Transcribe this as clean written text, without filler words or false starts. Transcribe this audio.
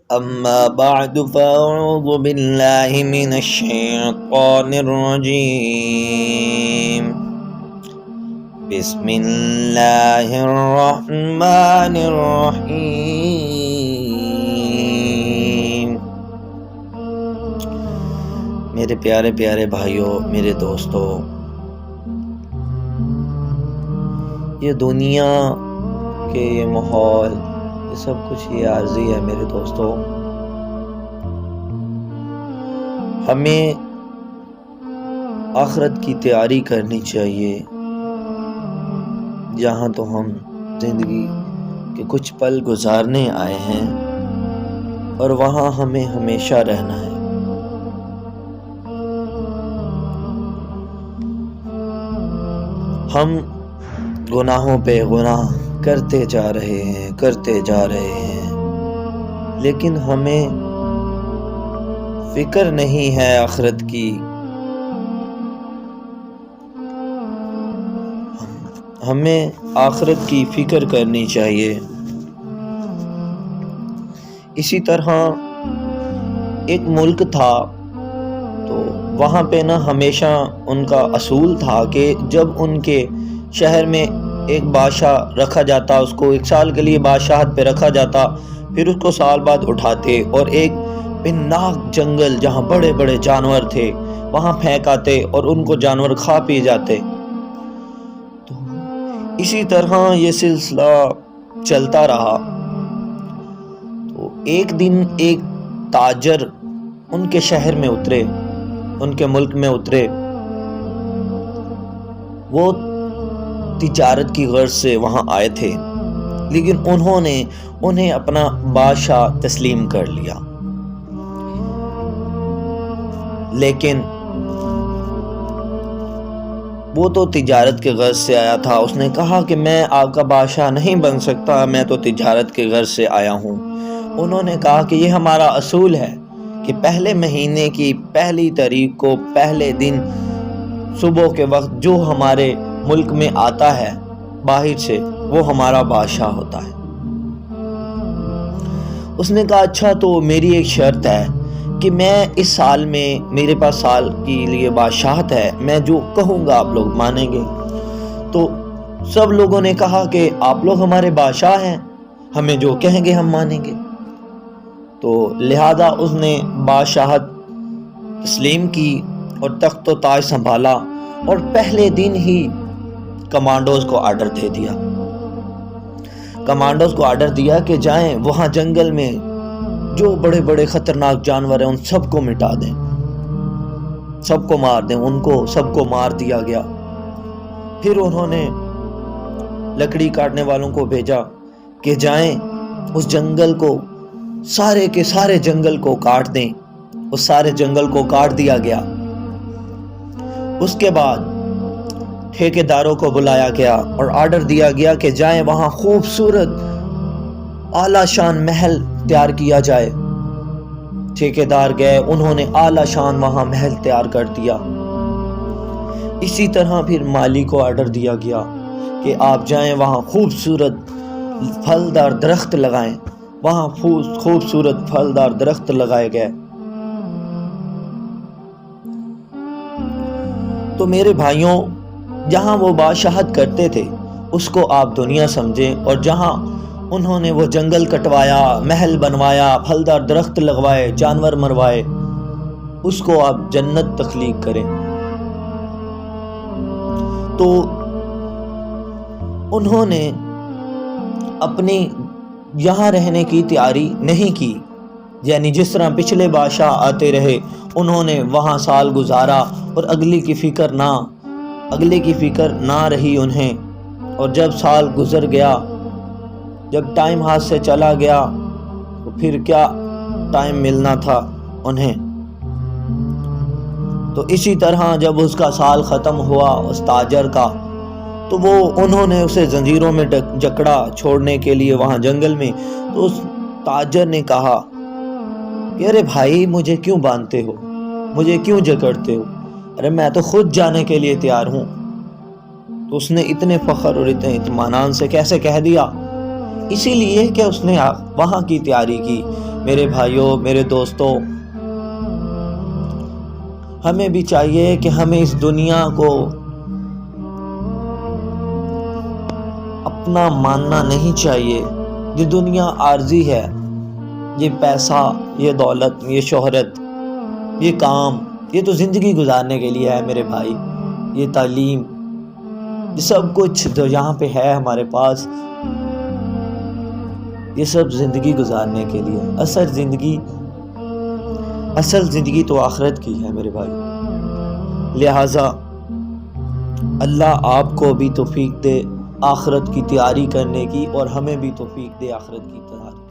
أما بعد فأعوذ بالله من الشيطان الرجيم بسم الله الرحمن الرحیم۔ میرے پیارے پیارے بھائیوں، میرے دوستوں، یہ دنیا کے یہ ماحول، یہ سب کچھ یہ عارضی ہے میرے دوستوں۔ ہمیں آخرت کی تیاری کرنی چاہیے، جہاں تو ہم زندگی کے کچھ پل گزارنے آئے ہیں اور وہاں ہمیں ہمیشہ رہنا ہے۔ ہم گناہوں پہ گناہ کرتے جا رہے ہیں، لیکن ہمیں فکر نہیں ہے آخرت کی۔ ہمیں آخرت کی فکر کرنی چاہیے۔ اسی طرح ایک ملک تھا، تو وہاں پہ ہمیشہ ان کا اصول تھا کہ جب ان کے شہر میں ایک بادشاہ رکھا جاتا، اس کو 1 سال کے لیے بادشاہت پہ رکھا جاتا، پھر اس کو سال بعد اٹھاتے اور ایک بناک جنگل جہاں بڑے بڑے جانور تھے وہاں پھینک آتے اور ان کو جانور کھا پی جاتے۔ تو اسی طرح یہ سلسلہ چلتا رہا۔ تو ایک دن ایک تاجر ان کے شہر میں اترے، ان کے ملک میں اترے۔ وہ تجارت کی غرض سے وہاں آئے تھے، لیکن انہیں اپنا بادشاہ تسلیم کر لیا۔ لیکن وہ تو تجارت کے غرض سے آیا تھا، اس نے کہا کہ میں آپ کا بادشاہ نہیں بن سکتا، میں تو تجارت کے غرض سے آیا ہوں۔ انہوں نے کہا کہ یہ ہمارا اصول ہے کہ پہلے مہینے کی پہلی تاریخ کو پہلے دن صبح کے وقت جو ہمارے ملک میں آتا ہے باہر سے، وہ ہمارا بادشاہ ہوتا ہے۔ اس نے کہا اچھا، تو میری ایک شرط ہے کہ میں اس سال میں، میرے پاس سال کے لیے بادشاہت ہے، میں جو کہوں گا آپ لوگ مانیں گے۔ تو سب لوگوں نے کہا کہ آپ لوگ ہمارے بادشاہ ہیں، ہمیں جو کہیں گے ہم مانیں گے۔ تو لہذا اس نے بادشاہت تسلیم کی اور تخت و تاج سنبھالا، اور پہلے دن ہی کمانڈوز کو آرڈر دیا کہ جائیں وہاں جنگل میں جو بڑے بڑے خطرناک جانور ہیں ان سب کو مٹا دیں، سب کو مار دیں۔ سب کو مار دیا گیا۔ پھر انہوں نے لکڑی کاٹنے والوں کو بھیجا کہ جائیں اس جنگل کو، سارے کے سارے جنگل کو کاٹ دیں۔ اس سارے جنگل کو کاٹ دیا گیا۔ اس کے بعد ٹھیکیداروں کو بلایا گیا اور آرڈر دیا گیا کہ جائیں وہاں خوبصورت اعلیٰ شان محل تیار کیا جائے۔ ٹھیکیدار گئے، انہوں نے اعلیٰ شان وہاں محل تیار کر دیا۔ اسی طرح پھر مالی کو آرڈر دیا گیا کہ آپ جائیں وہاں خوبصورت پھلدار درخت لگائیں۔ وہاں خوبصورت پھلدار درخت لگائے گئے۔ تو میرے بھائیوں، جہاں وہ بادشاہت کرتے تھے اس کو آپ دنیا سمجھیں، اور جہاں انہوں نے وہ جنگل کٹوایا، محل بنوایا، پھلدار درخت لگوائے، جانور مروائے، اس کو آپ جنت تخلیق کریں۔ تو انہوں نے اپنی یہاں رہنے کی تیاری نہیں کی، یعنی جس طرح پچھلے بادشاہ آتے رہے انہوں نے وہاں سال گزارا اور اگلے کی فکر نہ رہی انہیں۔ اور جب سال گزر گیا، جب ٹائم ہاتھ سے چلا گیا، تو پھر کیا ٹائم ملنا تھا انہیں۔ تو اسی طرح جب اس کا سال ختم ہوا اس تاجر کا، تو انہوں نے اسے زنجیروں میں جکڑا چھوڑنے کے لیے وہاں جنگل میں۔ تو اس تاجر نے کہا کہ ارے بھائی، مجھے کیوں باندھتے ہو، مجھے کیوں جکڑتے ہو؟ ارے میں تو خود جانے کے لیے تیار ہوں۔ تو اس نے اتنے فخر اور اتنے اطمینان سے کیسے کہہ دیا؟ اسی لیے کہ اس نے وہاں کی تیاری کی، میرے بھائیوں، میرے دوستوں، ہمیں بھی چاہیے کہ ہمیں اس دنیا کو اپنا ماننا نہیں چاہیے۔ یہ دنیا عارضی ہے، یہ پیسہ، یہ دولت، یہ شہرت، یہ کام، یہ تو زندگی گزارنے کے لیے ہے میرے بھائی۔ یہ تعلیم، یہ سب کچھ جو یہاں پہ ہے ہمارے پاس، یہ سب زندگی گزارنے کے لیے۔ اصل زندگی تو آخرت کی ہے میرے بھائی۔ لہٰذا اللہ آپ کو بھی توفیق دے آخرت کی تیاری کرنے کی، اور ہمیں بھی توفیق دے آخرت کی تیاری۔